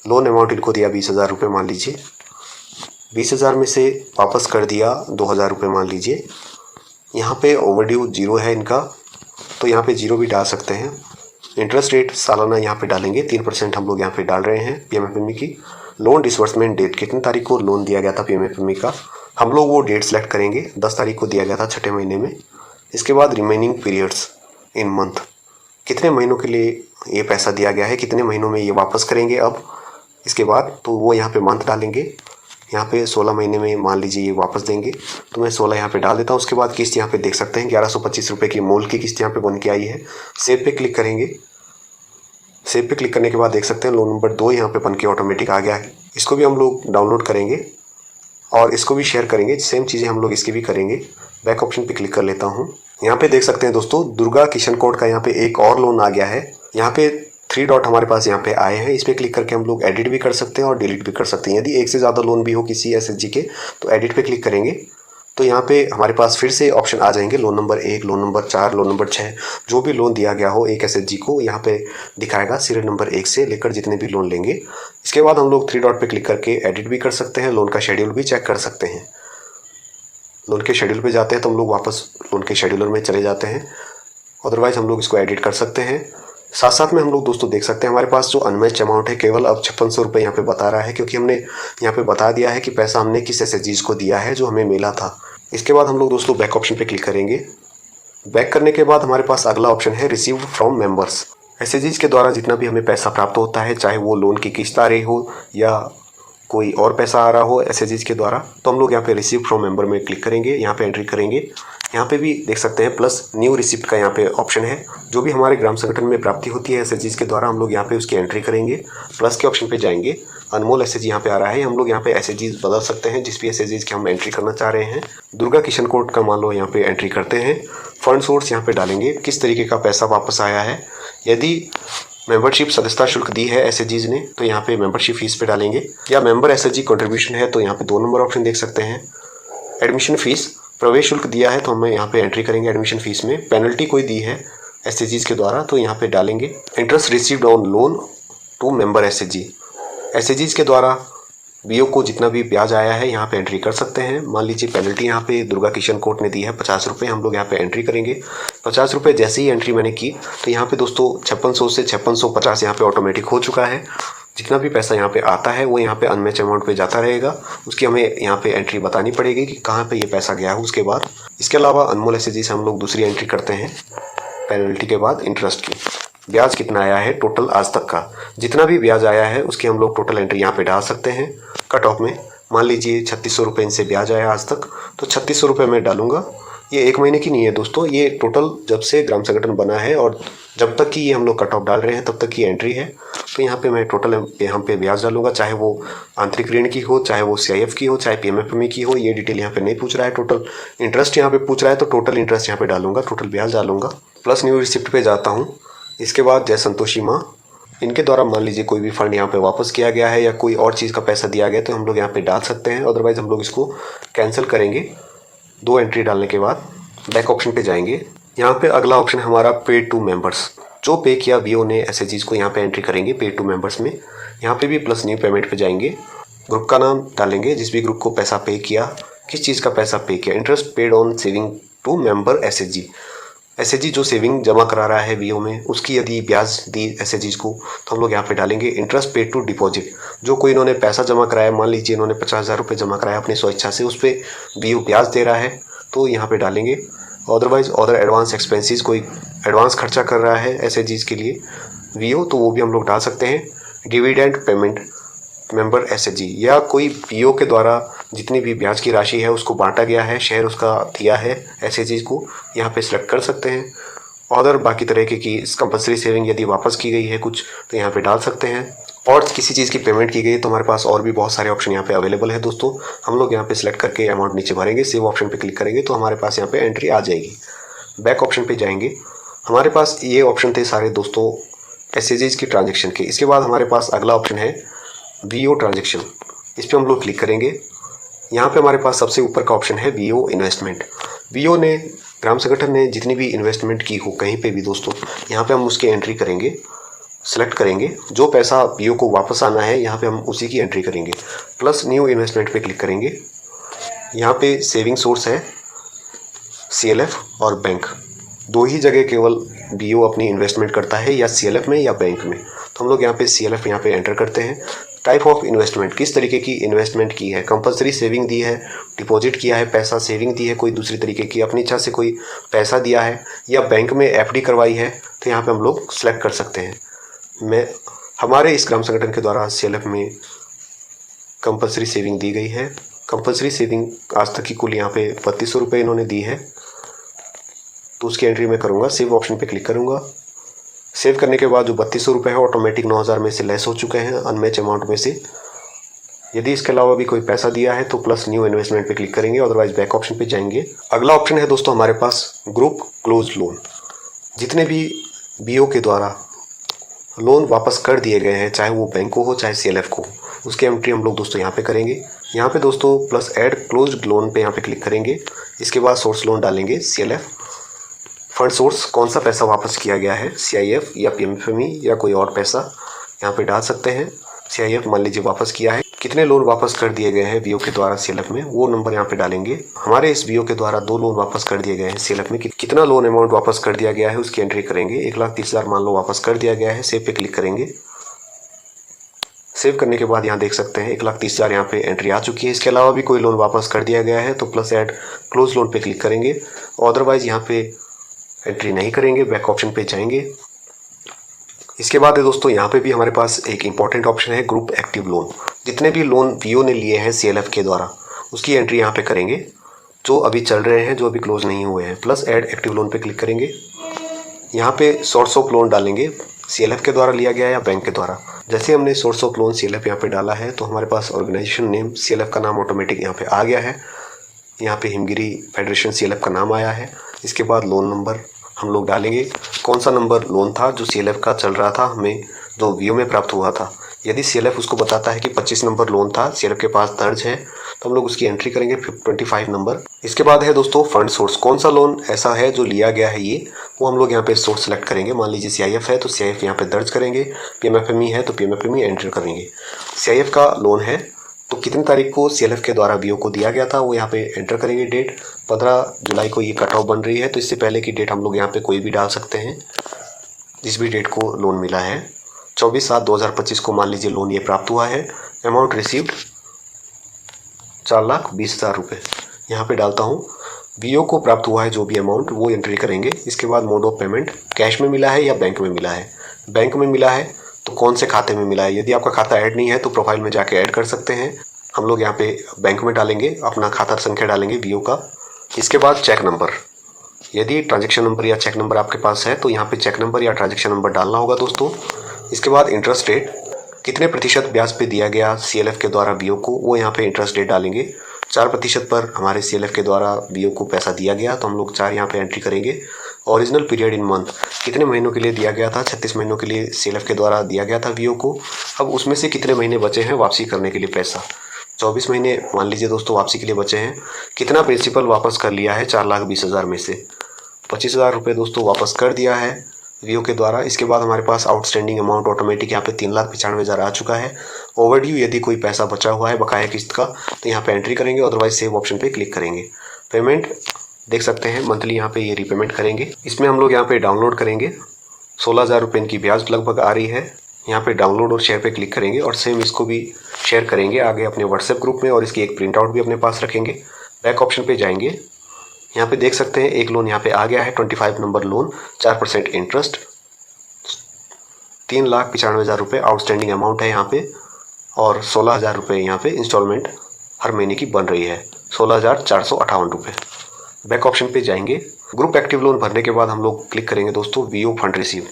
लोन अमाउंट इनको दिया 20,000 रुपये मान लीजिए, 20,000 में से वापस कर दिया 2,000 रुपये मान लीजिए। यहाँ पे ओवरड्यू 0 है इनका, तो यहाँ पे 0 भी डाल सकते हैं। इंटरेस्ट रेट सालाना यहाँ पे डालेंगे 3% हम लोग यहाँ पे डाल रहे हैं पीएमएफएमई की। लोन डिसबर्समेंट डेट, कितनी तारीख को लोन दिया गया था पीएमएफएमई का, हम लोग वो डेट सेलेक्ट करेंगे। 10 तारीख को दिया गया था 6ठे महीने में। इसके बाद रिमेनिंग पीरियड्स इन मंथ, कितने महीनों के लिए ये पैसा दिया गया है, कितने महीनों में ये वापस करेंगे अब। इसके बाद तो वो यहाँ पे मंथ डालेंगे। यहाँ पे 16 महीने में मान लीजिए ये वापस देंगे, तो मैं 16 यहाँ पे डाल देता हूँ। उसके बाद किस्त यहाँ पे देख सकते हैं 1125 रुपये की मूल की किस्त यहाँ पे बन के आई है। सेव पे क्लिक करेंगे। सेव पे क्लिक करने के बाद देख सकते हैं लोन नंबर 2 यहाँ पे बन के ऑटोमेटिक आ गया है। इसको भी हम लोग डाउनलोड करेंगे और इसको भी शेयर करेंगे। सेम चीज़ें हम लोग इसकी भी करेंगे। बैक ऑप्शन पे क्लिक कर लेता हूँ। यहाँ पे देख सकते हैं दोस्तों दुर्गा किशन कोट का यहाँ पे एक और लोन आ गया है। यहाँ पे 3 डॉट हमारे पास यहाँ पे आए हैं, इस पर क्लिक करके हम लोग एडिट भी कर सकते हैं और डिलीट भी कर सकते हैं। यदि एक से ज़्यादा लोन भी हो किसी एसएचजी के तो एडिट पे क्लिक करेंगे, तो यहाँ पे हमारे पास फिर से ऑप्शन आ जाएंगे loan number 1, loan number 4, loan number 6, जो भी लोन दिया गया हो एक एसएचजी को यहाँ पे दिखाएगा सीरियल नंबर 1 से लेकर जितने भी लोन लेंगे। इसके बाद हम लोग 3 डॉट पे क्लिक करके एडिट भी कर सकते हैं, लोन का शेड्यूल भी चेक कर सकते हैं। लोन के शेड्यूल पे जाते हैं तो हम लोग वापस लोन के शेड्यूलर में चले जाते हैं, अदरवाइज़ हम लोग इसको एडिट कर सकते हैं। साथ साथ में हम लोग दोस्तों देख सकते हैं हमारे पास जो अनमैच्ड अमाउंट है केवल अब 5600 रुपये यहाँ पे बता रहा है, क्योंकि हमने यहाँ पे बता दिया है कि पैसा हमने किस एसएचजी को दिया है जो हमें मिला था। इसके बाद हम लोग दोस्तों बैक ऑप्शन पे क्लिक करेंगे। बैक करने के बाद हमारे पास अगला ऑप्शन है रिसीव्ड फ्रॉम मेंबर्स। एसएचजी के द्वारा जितना भी हमें पैसा प्राप्त होता है, चाहे वो लोन की किस्त आ रही हो या कोई और पैसा आ रहा हो एसएचजी के द्वारा, तो हम लोग यहाँ पे रिसीव फ्रॉम मेंबर में क्लिक करेंगे। यहाँ पे एंट्री करेंगे। यहाँ पे भी देख सकते हैं प्लस न्यू रिसिप्ट का यहाँ पे ऑप्शन है। जो भी हमारे ग्राम संगठन में प्राप्ति होती है एसएचजी के द्वारा, हम लोग यहाँ पे उसकी एंट्री करेंगे। प्लस के ऑप्शन पे जाएंगे। अनमोल एसएचजी यहाँ पे आ रहा है, हम लोग यहाँ पे एसएचजी बदल सकते हैं जिस भी एसएचजी की हम एंट्री करना चाह रहे हैं। दुर्गा किशन कोट का मान लो यहाँ पे एंट्री करते हैं। फंड सोर्स यहाँ पे डालेंगे, किस तरीके का पैसा वापस आया है यदि मेंबरशिप सदस्यता शुल्क दी है एसएचजीज ने तो यहाँ पे मेंबरशिप फीस पे डालेंगे, या मेंबर एसएचजी कंट्रीब्यूशन है तो यहाँ पे 2 नंबर ऑप्शन देख सकते हैं। एडमिशन फीस प्रवेश शुल्क दिया है तो हम यहाँ पे एंट्री करेंगे एडमिशन फीस में। पेनल्टी कोई दी है एसएचजीज के द्वारा तो यहाँ पे डालेंगे interest received on loan to member SHG. एसएचजीज के द्वारा बीओ को जितना भी ब्याज आया है यहाँ पे एंट्री कर सकते हैं। मान लीजिए पेनल्टी यहाँ पे दुर्गा किशन कोर्ट ने दी है 50 रुपये, हम लोग यहाँ पे एंट्री करेंगे 50 रुपये। जैसे ही एंट्री मैंने की तो यहाँ पे दोस्तों 5600 से 5650 यहाँ पे ऑटोमेटिक हो चुका है। जितना भी पैसा यहाँ पे आता है वो यहाँ पे अनमैच अमाउंट पे जाता रहेगा, उसकी हमें यहाँ पे एंट्री बतानी पड़ेगी कि कहाँ पे ये पैसा गया है उसके बाद। इसके अलावा अनमोल एसएचजी से हम लोग दूसरी एंट्री करते हैं पेनल्टी के बाद इंटरेस्ट की। ब्याज कितना आया है टोटल आज तक का, जितना भी ब्याज आया है उसकी हम लोग टोटल एंट्री यहाँ पे डाल सकते हैं कट ऑफ में। मान लीजिए 3600 रुपये इनसे ब्याज आया आज तक तो 3600 रुपये मैं डालूंगा। ये 1 महीने की नहीं है दोस्तों, ये टोटल जब से ग्राम संगठन बना है और जब तक कि ये हम लोग कट ऑफ डाल रहे हैं तब तक की एंट्री है। तो यहाँ पे मैं टोटल यहाँ पे ब्याज डालूंगा, चाहे वो आंतरिक ऋण की हो, चाहे वो सीआईएफ की हो, चाहे पीएमएफएमई की हो। ये डिटेल यहाँ पे नहीं पूछ रहा है, टोटल इंटरेस्ट यहाँ पे पूछ रहा है तो टोटल इंटरेस्ट यहाँ पे डालूंगा, टोटल ब्याज डालूंगा। प्लस न्यू रिसिप्ट पे जाता हूँ। इसके बाद जय संतोषी माँ, इनके द्वारा मान लीजिए कोई भी फंड यहाँ पे वापस किया गया है या कोई और चीज़ का पैसा दिया गया तो हम लोग यहाँ पे डाल सकते हैं, अदरवाइज़ हम लोग इसको कैंसिल करेंगे। 2 एंट्री डालने के बाद बैक ऑप्शन पे जाएंगे। यहाँ पे अगला ऑप्शन है हमारा पे टू मेंबर्स। जो पे किया बीओ ने एसएचजीज को यहाँ पे एंट्री करेंगे पे टू मेंबर्स में। यहाँ पे भी प्लस न्यू पेमेंट पे जाएंगे, ग्रुप का नाम डालेंगे, जिस भी ग्रुप को पैसा पे किया, किस चीज़ का पैसा पे किया। Interest paid on saving to member SHG. SHG जो सेविंग जमा करा रहा है बीओ में उसकी यदि ब्याज दी एसएचजीज को तो हम लोग यहाँ पे डालेंगे इंटरेस्ट पेड टू डिपॉजिट। जो कोई इन्होंने पैसा जमा कराया, मान लीजिए इन्होंने 50,000 रुपये जमा कराया अपनी स्वेच्छा से, उस पर बीओ ब्याज दे रहा है तो यहाँ पे डालेंगे। अदरवाइज अदर एडवांस एक्सपेंसेस, कोई एडवांस खर्चा कर रहा है एसएचजीज के लिए बीओ तो वो भी हम लोग डाल सकते हैं। डिविडेंड पेमेंट मेंबर एसएचजी, या कोई बीओ के द्वारा जितनी भी ब्याज की राशि है उसको बांटा गया है, शेयर उसका दिया है एसएचजी को, यहाँ पे सिलेक्ट कर सकते हैं। और बाकी तरह की कंपल्सरी सेविंग यदि वापस की गई है कुछ तो यहाँ पे डाल सकते हैं। और किसी चीज़ की पेमेंट की गई तो हमारे पास और भी बहुत सारे ऑप्शन यहाँ पे अवेलेबल है दोस्तों। हम लोग यहाँ पे सिलेक्ट करके अमाउंट नीचे भरेंगे, सेव ऑप्शन पे क्लिक करेंगे तो हमारे पास यहाँ पे एंट्री आ जाएगी। बैक ऑप्शन पे जाएंगे, हमारे पास ये ऑप्शन थे सारे दोस्तों एसएचजीज की ट्रांजेक्शन के। इसके बाद हमारे पास अगला ऑप्शन है बीओ ट्रांजेक्शन, इस पर हम लोग क्लिक करेंगे। यहाँ पे हमारे पास सबसे ऊपर का ऑप्शन है बीओ इन्वेस्टमेंट। बीओ ने, ग्राम संगठन ने जितनी भी इन्वेस्टमेंट की हो कहीं पे भी दोस्तों, यहाँ पे हम उसकी एंट्री करेंगे, सेलेक्ट करेंगे। जो पैसा बीओ को वापस आना है यहाँ पे हम उसी की एंट्री करेंगे। प्लस न्यू इन्वेस्टमेंट पे क्लिक करेंगे। यहाँ पे सेविंग सोर्स है सीएलएफ और बैंक, 2 ही जगह केवल बीओ अपनी इन्वेस्टमेंट करता है, या सीएलएफ में या बैंक में। तो हम लोग यहाँ पे सीएलएफ यहाँ पे एंटर करते हैं। टाइप ऑफ इन्वेस्टमेंट, किस तरीके की इन्वेस्टमेंट की है, कंपलसरी सेविंग दी है, डिपॉजिट किया है पैसा, सेविंग दी है कोई दूसरी तरीके की, अपनी इच्छा से कोई पैसा दिया है, या बैंक में एफडी करवाई है, तो यहाँ पे हम लोग सेलेक्ट कर सकते हैं। हमारे इस ग्राम संगठन के द्वारा सीएलएफ में कंपलसरी सेविंग दी गई है। कंपलसरी सेविंग आज तक की कुल यहाँ पे 3200 रुपये इन्होंने दी है, तो उसकी एंट्री मैं करूँगा। सेव ऑप्शन पे क्लिक करूँगा। सेव करने के बाद जो 3200 रुपये है ऑटोमेटिक 9000 में से लेस हो चुके हैं अनमैच अमाउंट में से। यदि इसके अलावा भी कोई पैसा दिया है तो प्लस न्यू इन्वेस्टमेंट पे क्लिक करेंगे, अदरवाइज बैक ऑप्शन पे जाएंगे। अगला ऑप्शन है दोस्तों हमारे पास ग्रुप क्लोज लोन। जितने भी बीओ के द्वारा लोन वापस कर दिए गए हैं, चाहे वो बैंक को हो चाहे सीएलएफ को, उसकी एंट्री हम लोग दोस्तों यहाँ पे करेंगे। यहाँ पे दोस्तों प्लस ऐड क्लोज्ड लोन पे यहाँ पे क्लिक करेंगे। इसके बाद सोर्स लोन डालेंगे सीएलएफ। फंड सोर्स, कौन सा पैसा वापस किया गया है, सीआईएफ या पीएमएफएमई या कोई और पैसा यहाँ पे डाल सकते हैं। सीआईएफ मान लीजिए वापस किया है, कितने लोन वापस कर दिए गए हैं बीओ के द्वारा सीएलएफ में, वो नंबर यहाँ पे डालेंगे। हमारे इस बीओ के द्वारा 2 लोन वापस कर दिए गए हैं सीएलएफ में, कितना लोन अमाउंट वापस कर दिया गया है उसकी एंट्री करेंगे। 1,30,000 मान लो वापस कर दिया गया है। सेव पे क्लिक करेंगे। सेव करने के बाद यहाँ देख सकते हैं 1,30,000 यहाँ पे एंट्री आ चुकी है। इसके अलावा भी कोई लोन वापस कर दिया गया है तो प्लस ऐड क्लोज लोन पे क्लिक करेंगे, अदरवाइज यहाँ पे एंट्री नहीं करेंगे, बैक ऑप्शन पे जाएंगे। इसके बाद है दोस्तों यहाँ पे भी हमारे पास एक इंपॉर्टेंट ऑप्शन है ग्रुप एक्टिव लोन। जितने भी लोन बीओ ने लिए हैं सीएलएफ के द्वारा उसकी एंट्री यहाँ पे करेंगे, जो अभी चल रहे हैं, जो अभी क्लोज नहीं हुए हैं। प्लस ऐड एक्टिव लोन पे क्लिक करेंगे। यहाँ पे सोर्स ऑफ लोन डालेंगे, सीएलएफ के द्वारा लिया गया या बैंक के द्वारा। जैसे हमने सोर्स ऑफ लोन सीएलएफ यहाँ पे डाला है तो हमारे पास ऑर्गेनाइजेशन नेम सीएलएफ का नाम ऑटोमेटिक यहाँ पे आ गया है। यहाँ पे हिमगिरी फेडरेशन सीएलएफ का नाम आया है। इसके बाद लोन नंबर, हम लोग डालेंगे कौन सा नंबर लोन था जो CLF का चल रहा था, हमें जो VO में प्राप्त हुआ था। यदि CLF उसको बताता है कि 25 नंबर लोन था, CLF के पास दर्ज है, तो हम लोग उसकी एंट्री करेंगे 25 नंबर। इसके बाद है दोस्तों फंड सोर्स, कौन सा लोन ऐसा है जो लिया गया है ये, वो हम लोग यहाँ पे सोर्स सेलेक्ट करेंगे। मान लीजिए CIF है तो CIF यहाँ पे दर्ज करेंगे, PMFME है तो PMFME एंटर करेंगे। CIF का लोन है तो कितनी तारीख को CLF के द्वारा VO को दिया गया था वो यहाँ पे एंटर करेंगे। डेट 15 जुलाई को ये कट ऑफ बन रही है, तो इससे पहले की डेट हम लोग यहाँ पे कोई भी डाल सकते हैं, जिस भी डेट को लोन मिला है। 24/7/2025 को मान लीजिए लोन ये प्राप्त हुआ है। अमाउंट रिसीव्ड 4,20,000 रुपये यहाँ पे डालता हूँ। VO को प्राप्त हुआ है जो भी अमाउंट वो एंट्री करेंगे। इसके बाद मोड ऑफ पेमेंट कैश में मिला है या बैंक में मिला है। बैंक में मिला है तो कौन से खाते में मिला है, यदि आपका खाता ऐड नहीं है तो प्रोफाइल में जाके ऐड कर सकते हैं। हम लोग यहाँ पे बैंक में डालेंगे, अपना खाता संख्या डालेंगे VO का। इसके बाद चेक नंबर, यदि ट्रांजैक्शन नंबर या चेक नंबर आपके पास है तो यहाँ पे चेक नंबर या ट्रांजैक्शन नंबर डालना होगा दोस्तों। इसके बाद इंटरेस्ट रेट, कितने प्रतिशत ब्याज पे दिया गया CLF के द्वारा VO को, वो यहाँ पे इंटरेस्ट रेट डालेंगे। 4% पर हमारे CLF के द्वारा VO को पैसा दिया गया तो हम लोग 4 यहाँ पे एंट्री करेंगे। ओरिजिनल पीरियड इन मंथ, कितने महीनों के लिए दिया गया था, 36 महीनों के लिए CLF के द्वारा दिया गया था VO को। अब उसमें से कितने महीने बचे हैं वापसी करने के लिए पैसा, 24 महीने मान लीजिए दोस्तों वापसी के लिए बचे हैं। कितना प्रिंसिपल वापस कर लिया है, 4,20,000 में से 25,000 रुपये दोस्तों वापस कर दिया है VO के द्वारा। इसके बाद हमारे पास आउटस्टैंडिंग अमाउंट ऑटोमेटिक यहाँ पे 3,95,000 आ चुका है। ओवरड्यू, यदि कोई पैसा बचा हुआ है बकाया किस्त का तो यहाँ पे एंट्री करेंगे, अदरवाइज सेव ऑप्शन पे क्लिक करेंगे। पेमेंट देख सकते हैं मंथली यहाँ पे ये रीपेमेंट करेंगे। इसमें हम लोग यहाँ पे डाउनलोड करेंगे, 16,000 रुपये इनकी ब्याज लगभग आ रही है। यहाँ पे डाउनलोड और शेयर पे क्लिक करेंगे और सेम इसको भी शेयर करेंगे आगे अपने व्हाट्सएप ग्रुप में, और इसकी एक प्रिंट आउट भी अपने पास रखेंगे। बैक ऑप्शन पे जाएंगे, यहाँ पे देख सकते हैं एक लोन यहाँ पे आ गया है 25 नंबर लोन, 4% इंटरेस्ट, 3,95,000 रुपये आउटस्टैंडिंग अमाउंट है यहाँ पे, और 16,000 रुपये यहाँ पे इंस्टॉलमेंट हर महीने की बन रही है, 16,458 रुपये। बैक ऑप्शन पे जाएंगे, ग्रुप एक्टिव लोन भरने के बाद हम लोग क्लिक करेंगे दोस्तों VO fund receive.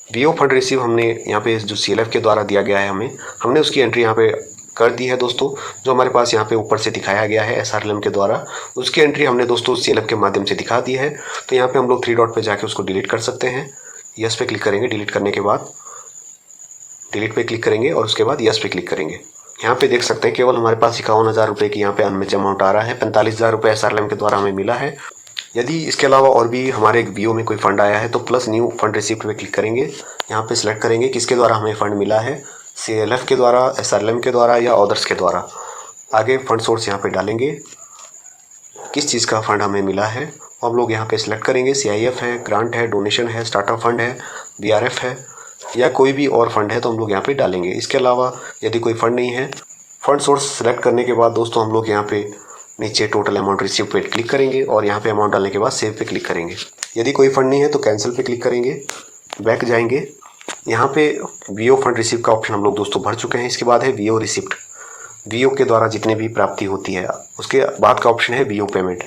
VO fund receive हमने यहाँ पे जो CLF के द्वारा दिया गया है हमने उसकी एंट्री यहाँ पे कर दी है दोस्तों। जो हमारे पास यहाँ पे ऊपर से दिखाया गया है SRLM के द्वारा, उसकी एंट्री हमने दोस्तों CLF के माध्यम से दिखा दी है। तो यहाँ पे हम लोग 3 डॉट पे जाके उसको डिलीट कर सकते हैं। यस पे क्लिक करेंगे, डिलीट करने के बाद डिलीट पे क्लिक करेंगे और उसके बाद यस पे क्लिक करेंगे। यहाँ पे देख सकते हैं केवल हमारे पास 51,000 रुपये की यहाँ पे अनमैच अमाउंट आ रहा है, 45,000 रुपये SRLM के द्वारा हमें मिला है। यदि इसके अलावा और भी हमारे VO में कोई फंड आया है तो प्लस न्यू फंड रिसिप्ट पे क्लिक करेंगे। यहाँ पे सिलेक्ट करेंगे किसके द्वारा हमें फंड मिला है, CLF के द्वारा, SRLM के द्वारा या अदर्स के द्वारा। आगे फंड सोर्स यहाँ पे डालेंगे, किस चीज़ का फंड हमें मिला है हम लोग यहाँ पे सिलेक्ट करेंगे। CIF है, ग्रांट है, डोनेशन है, स्टार्टअप फंड है, BRF है या कोई भी और फंड है तो हम लोग यहाँ पे डालेंगे। इसके अलावा यदि कोई फंड नहीं है, फंड सोर्स सेलेक्ट करने के बाद दोस्तों हम लोग यहाँ पे नीचे टोटल अमाउंट रिसीव पे क्लिक करेंगे और यहाँ पे अमाउंट डालने के बाद सेव पे क्लिक करेंगे। यदि कोई फंड नहीं है तो कैंसिल पे क्लिक करेंगे, बैक जाएंगे। यहाँ पे VO फंड रिसीव का ऑप्शन हम लोग दोस्तों भर चुके हैं। इसके बाद है VO रिसिप्ट, VO के द्वारा जितने भी प्राप्ति होती है। उसके बाद का ऑप्शन है VO पेमेंट।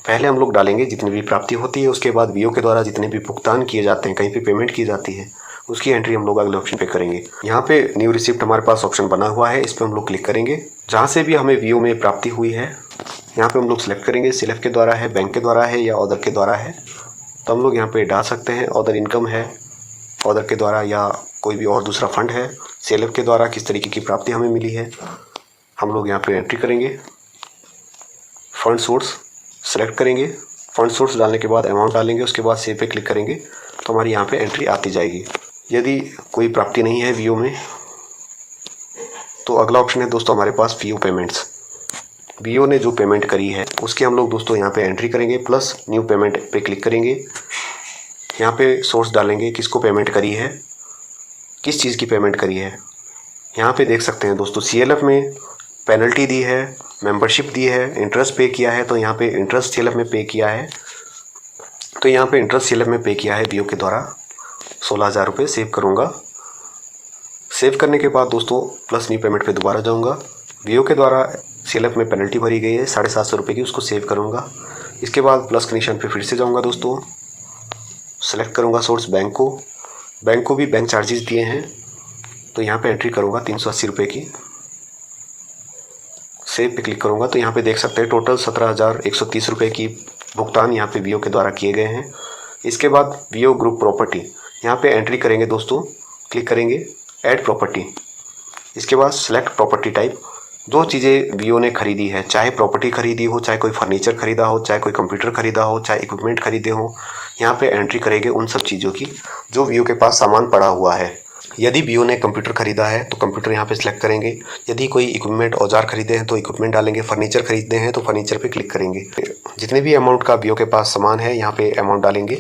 पहले हम लोग डालेंगे जितनी भी प्राप्ति होती है, उसके बाद VO के द्वारा जितने भी भुगतान किए जाते हैं, कहीं पे पेमेंट की जाती है, उसकी एंट्री हम लोग अगले ऑप्शन पे करेंगे। यहाँ पे न्यू रिसिप्ट हमारे पास ऑप्शन बना हुआ है, इस पर हम लोग क्लिक करेंगे। जहाँ से भी हमें VO में प्राप्ति हुई है यहाँ पे हम लोग सिलेक्ट करेंगे, CLF के द्वारा है, बैंक के द्वारा है या अदर के द्वारा है, तो हम लोग यहाँ पे डाल सकते हैं। अदर इनकम है, अदर के द्वारा या कोई भी और दूसरा फंड है, CLF के द्वारा किस तरीके की प्राप्ति हमें मिली है, हम लोग यहाँ पे एंट्री करेंगे। फंड सोर्स सेलेक्ट करेंगे, फंड सोर्स डालने के बाद अमाउंट डालेंगे, उसके बाद सेव पे क्लिक करेंगे तो हमारी यहाँ पे एंट्री आती जाएगी। यदि कोई प्राप्ति नहीं है VO में तो अगला ऑप्शन है दोस्तों हमारे पास VO पेमेंट्स। VO ने जो पेमेंट करी है उसकी हम लोग दोस्तों यहाँ पे एंट्री करेंगे, प्लस न्यू पेमेंट पे क्लिक करेंगे। यहाँ पे सोर्स डालेंगे किसको पेमेंट करी है, किस चीज़ की पेमेंट करी है। यहाँ पे देख सकते हैं दोस्तों CLF में पेनल्टी दी है, मेंबरशिप दी है, इंटरेस्ट पे किया है, तो यहाँ पे इंटरेस्ट CLF में पे किया है, तो यहाँ पे इंटरेस्ट CLF में पे किया है VO के द्वारा 16,000 रुपये। सेव करूँगा, सेव करने के बाद दोस्तों प्लस न्यू पेमेंट पे दोबारा जाऊँगा। VO के द्वारा CLF में पेनल्टी भरी गई है 750 रुपये की, उसको सेव करूँगा। इसके बाद प्लस कंडीशन पे फिर से जाऊँगा दोस्तों, सेलेक्ट करूँगा सोर्स बैंक को भी बैंक चार्जेस दिए हैं तो यहाँ पे एंट्री करूँगा 380 रुपये की। सेव पे क्लिक करूँगा तो यहाँ पे देख सकते हैं टोटल 17,130 रुपये की भुगतान यहाँ पे VO के द्वारा किए गए हैं। इसके बाद वीओ ग्रुप प्रॉपर्टी, यहाँ पे एंट्री करेंगे दोस्तों, क्लिक करेंगे ऐड प्रॉपर्टी। इसके बाद सेलेक्ट प्रॉपर्टी टाइप, जो चीज़ें वीओ ने खरीदी है, चाहे प्रॉपर्टी खरीदी हो, चाहे कोई फर्नीचर खरीदा हो, चाहे कोई कंप्यूटर खरीदा हो, चाहे इक्विपमेंट खरीदे हो, यहाँ पे एंट्री करेंगे उन सब चीज़ों की जो वीओ के पास सामान पड़ा हुआ है। यदि वीओ ने कंप्यूटर खरीदा है तो कंप्यूटर यहाँ पे सिलेक्ट करेंगे। यदि कोई इक्विपमेंट औजार खरीदे हैं तो इक्विपमेंट डालेंगे। फर्नीचर खरीदे हैं तो फर्नीचर पे क्लिक करेंगे। जितने भी अमाउंट का वीओ के पास सामान है यहाँ पे अमाउंट डालेंगे।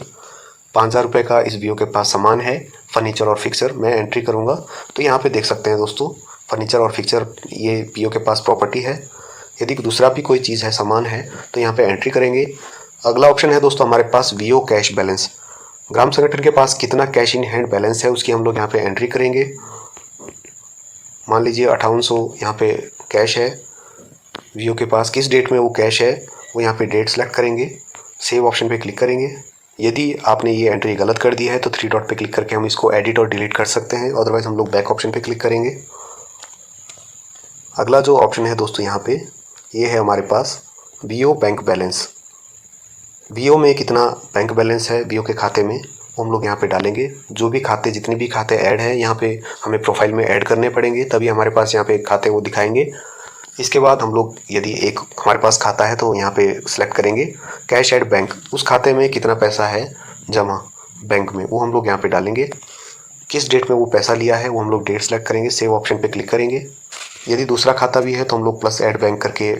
5000 रुपये का इस वीओ के पास सामान है, फर्नीचर और फिक्सर। मैं एंट्री करूँगा तो यहाँ पे देख सकते हैं दोस्तों, फर्नीचर और फिक्सर ये वीओ के पास प्रॉपर्टी है। यदि दूसरा भी कोई चीज़ है, सामान है, तो यहाँ पे एंट्री करेंगे। अगला ऑप्शन है दोस्तों हमारे पास वीओ कैश बैलेंस। ग्राम संगठन के पास कितना कैश इन हैंड बैलेंस है उसकी हम लोग यहाँ पे एंट्री करेंगे। मान लीजिए 5800 यहाँ पे कैश है वीओ के पास। किस डेट में वो कैश है वो यहाँ पे डेट सेलेक्ट करेंगे। सेव ऑप्शन पे क्लिक करेंगे। यदि आपने ये एंट्री गलत कर दी है तो 3 डॉट पे क्लिक करके हम इसको एडिट और डिलीट कर सकते हैं। अदरवाइज हम लोग बैक ऑप्शन पे क्लिक करेंगे। अगला जो ऑप्शन है दोस्तों यहाँ पे ये है हमारे पास वीओ बैंक बैलेंस। वीओ में कितना बैंक बैलेंस है वीओ के खाते में वो हम लोग यहाँ पे डालेंगे। जो भी खाते, जितने भी खाते ऐड हैं यहाँ पे हमें प्रोफाइल में ऐड करने पड़ेंगे, तभी हमारे पास यहाँ पे खाते वो दिखाएंगे। इसके बाद हम लोग यदि एक हमारे पास खाता है तो यहाँ पे सिलेक्ट करेंगे कैश एट बैंक। उस खाते में कितना पैसा है जमा बैंक में वो हम लोग यहाँ पे डालेंगे। किस डेट में वो पैसा लिया है वो हम लोग डेट सेलेक्ट करेंगे। सेव ऑप्शन पे क्लिक करेंगे। यदि दूसरा खाता भी है तो हम लोग प्लस ऐड बैंक करके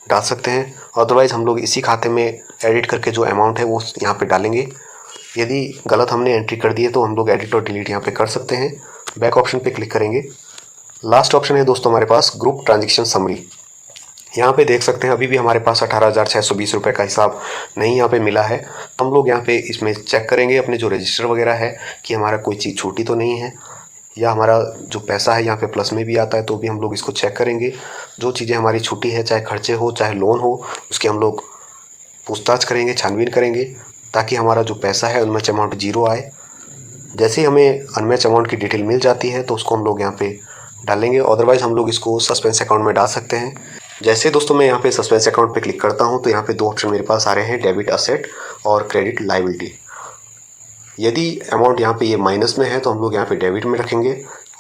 डाल सकते हैं। अदरवाइज़ हम लोग इसी खाते में एडिट करके जो अमाउंट है वो यहाँ पे डालेंगे। यदि गलत हमने एंट्री कर दी है तो हम लोग एडिट और डिलीट यहाँ पे कर सकते हैं। बैक ऑप्शन पे क्लिक करेंगे। लास्ट ऑप्शन है दोस्तों हमारे पास ग्रुप ट्रांजेक्शन समरी। यहाँ पे देख सकते हैं अभी भी हमारे पास 18,620 रुपये का हिसाब नहीं यहाँ पे मिला है। हम लोग यहाँ पे इसमें चेक करेंगे अपने जो रजिस्टर वगैरह है कि हमारा कोई चीज़ छूटी तो नहीं है, या हमारा जो पैसा है यहाँ पे प्लस में भी आता है तो भी हम लोग इसको चेक करेंगे। जो चीज़ें हमारी छूटी है, चाहे खर्चे हो चाहे लोन हो, उसकी हम लोग पूछताछ करेंगे, छानबीन करेंगे, ताकि हमारा जो पैसा है अनमैच अमाउंट जीरो आए। जैसे ही हमें अनमैच अमाउंट की डिटेल मिल जाती है तो उसको हम लोग यहाँ पे डालेंगे। अदरवाइज़ हम लोग इसको सस्पेंस अकाउंट में डाल सकते हैं। जैसे दोस्तों मैं यहाँ पे सस्पेंस अकाउंट पे क्लिक करता हूँ तो यहाँ पे 2 ऑप्शन मेरे पास आ रहे हैं, डेबिट असेट और क्रेडिट लायबिलिटी। यदि अमाउंट यहाँ पे ये माइनस में है तो हम लोग यहाँ पे डेबिट में रखेंगे।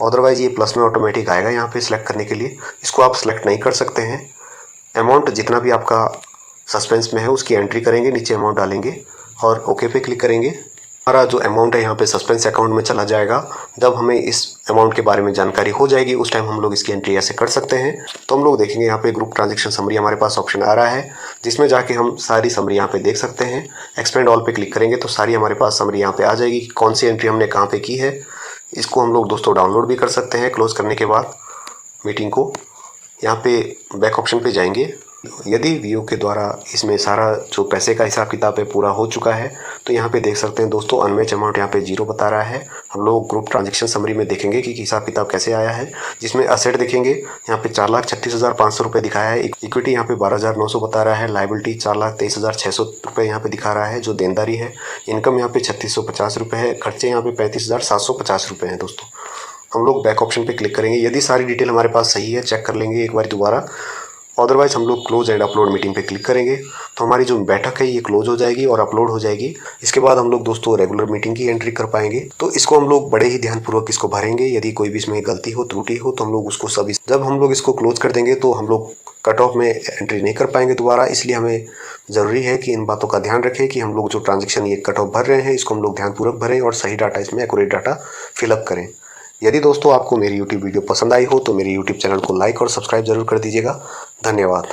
अदरवाइज़ ये प्लस में ऑटोमेटिक आएगा यहाँ पे सिलेक्ट करने के लिए। इसको आप सिलेक्ट नहीं कर सकते हैं। अमाउंट जितना भी आपका सस्पेंस में है उसकी एंट्री करेंगे, नीचे अमाउंट डालेंगे और ओके पे क्लिक करेंगे। हमारा जो अमाउंट है यहाँ पे सस्पेंस अकाउंट में चला जाएगा। जब हमें इस अमाउंट के बारे में जानकारी हो जाएगी उस टाइम हम लोग इसकी एंट्री ऐसे कर सकते हैं। तो हम लोग देखेंगे यहाँ पे ग्रुप ट्रांजेक्शन समरी हमारे पास ऑप्शन आ रहा है, जिसमें जाके हम सारी समरी यहाँ पे देख सकते हैं। एक्सपेंड ऑल पे क्लिक करेंगे तो सारी हमारे पास समरी यहाँ पे आ जाएगी, कौन सी एंट्री हमने कहाँ पे की है। इसको हम लोग दोस्तों डाउनलोड भी कर सकते हैं। क्लोज करने के बाद मीटिंग को यहाँ पे बैक ऑप्शन पे जाएंगे। यदि वीओ के द्वारा इसमें सारा जो पैसे का हिसाब किताब है पूरा हो चुका है तो यहाँ पे देख सकते हैं दोस्तों अनमैच अमाउंट यहाँ पे जीरो बता रहा है। हम लोग ग्रुप ट्रांजेक्शन समरी में देखेंगे कि हिसाब किताब कैसे आया है, जिसमें असेट देखेंगे यहाँ पे 4,36,500 रुपये दिखाया है। इक्विटी यहाँ पे 12,900 बता रहा है। लायबिलिटी 4,23,600 रुपये यहाँ पे दिखा रहा है जो देनदारी है। इनकम यहाँ पे 3,650 रुपये है। खर्चे यहाँ पे 35,750 रुपये हैं दोस्तों। हम लोग बैक ऑप्शन पे क्लिक करेंगे। यदि सारी डिटेल हमारे पास सही है चेक कर लेंगे एक बार दोबारा। अदरवाइज़ हम लोग क्लोज एंड अपलोड मीटिंग पे क्लिक करेंगे तो हमारी जो बैठक है ये क्लोज हो जाएगी और अपलोड हो जाएगी। इसके बाद हम लोग दोस्तों रेगुलर मीटिंग की एंट्री कर पाएंगे। तो इसको हम लोग बड़े ही ध्यानपूर्वक इसको भरेंगे। यदि कोई भी इसमें गलती हो, त्रुटि हो तो हम लोग उसको सभी, जब हम लोग इसको क्लोज कर देंगे तो हम लोग कट ऑफ में एंट्री नहीं कर पाएंगे दोबारा। इसलिए हमें ज़रूरी है कि इन बातों का ध्यान रखें कि हम लोग जो ट्रांजेक्शन ये कट ऑफ भर रहे हैं इसको हम लोग ध्यानपूर्वक भरें और सही डाटा इसमें एक्यूरेट डाटा फिलअप करें। यदि दोस्तों आपको मेरी यूट्यूब वीडियो पसंद आई हो तो मेरे यूट्यूब चैनल को लाइक और सब्सक्राइब जरूर कर दीजिएगा। धन्यवाद।